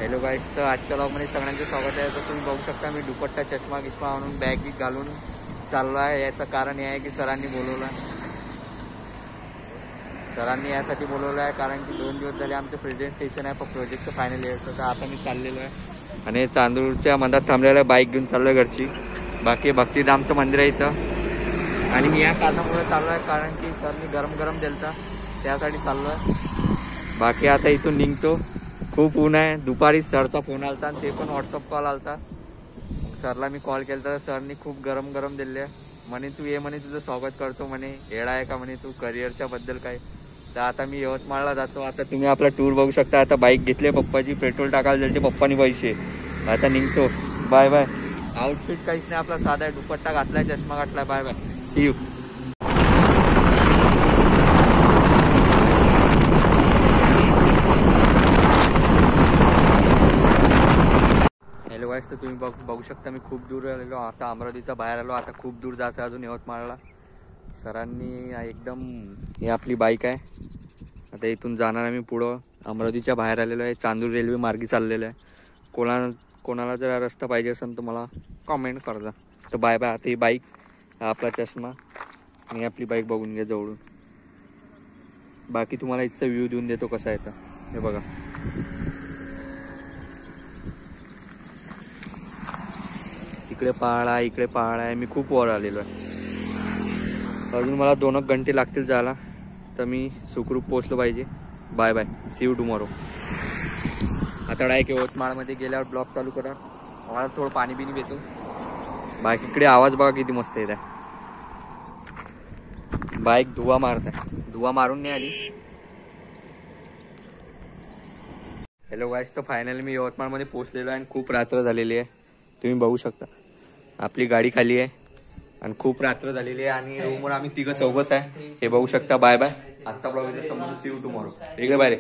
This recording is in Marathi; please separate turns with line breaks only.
हॅलो गाईस, तर आजच्या ब्लॉगमध्ये सगळ्यांचं स्वागत आहे. तर तुम्ही बघू शकता मी दुपट्टा चष्मा गिष्मा आणून बॅग बिग घालून चाललो आहे. याचं कारण हे आहे की सरांनी बोलवलं आहे. सरांनी यासाठी बोलवलं आहे कारण की 2 दिवस झाले आमचं प्रेझेंटेशन आहे प्रोजेक्टचं फायनल इयरचं. तर आता मी चाललेलो आहे आणि चांदूरच्या मंदात थांबलेलं आहे. बाईक घेऊन चाललो आहे घरची. बाकी भक्तिधामचं मंदिर आहे इथं आणि मी या कारणामुळे चाललो आहे कारण की सरनी गरम गरम दिलता त्यासाठी चाललो आहे. बाकी आता इथून निघतो. खूप ऊन आहे. दुपारी सरचा फोन आलता आणि ते पण व्हॉट्सअप कॉल आलता. सरला मी कॉल केला तर सरनी खूप गरम गरम दिले म्हणे तू ये म्हणे तुझं स्वागत करतो म्हणे. येडा आहे का म्हणे तू करिअरच्या बद्दल काय. तर आता मी यवतमाळला जातो. आता तुम्ही आपला टूर बघू शकता. आता बाईक घेतली पप्पाची, पेट्रोल टाकायला जायचे पप्पानी पैसे. आता निघतो. Bye bye. आउटफिट काहीच नाही आपला साधा आहे. दुपट्टा घातलाय, चष्मा घातलाय. Bye bye, see you. Hello guys, तर तुम्ही बघू शकता मी खूप दूर आलेलो. आता अमरावतीचा बाहेर आलो. आता खूप दूर जायचं अजून यवतमाळला. सरांनी एकदम ही आपली बाईक आहे. आता इथून जाणार आहे मी पुढं. अमरावतीच्या बाहेर आलेलो आहे. चांदूर रेल्वे मार्गी चाललेलं आहे. कोणाला जर रस्ता पाहिजे असेल तर मला कॉमेंट करजा. तर बाय बाय. आता ही बाईक, आपला चष्मा आणि आपली बाईक बघून घ्या जवळून. बाकी तुम्हाला इथचा व्ह्यू देऊन देतो कसा आहे तर हे बघा. इकडे पहाड आहे, इकडे पहाड आहे. मी खूप वर आलेलो आहे. अजून मला 2 घंटे लागतील जायला. तर मी सुखरूप पोचलो पाहिजे. Bye bye, see you tomorrow. आता डायरेक्ट यवतमाळमध्ये गेल्यावर ब्लॉग चालू करा. मला थोडं पाणी बिनी पितो. बाईक इकडे आवाज बघा किती मस्त येत आहे. बाईक धुवा मारत आहे. धुवा मारून नाही आली. हॅलो गाईस, तर फायनली मी यवतमाळमध्ये पोचलेलो आहे आणि खूप रात्र झालेली आहे. तुम्ही बघू शकता आपली गाडी खाली आहे आणि खूप रात्र झालेली आहे आणि रूमवर आम्ही 3 चौघच आहे. हे बघू शकता. Bye bye. आजचा ब्लॉग इथे संपतो. See you tomorrow. इकडे बाय रे.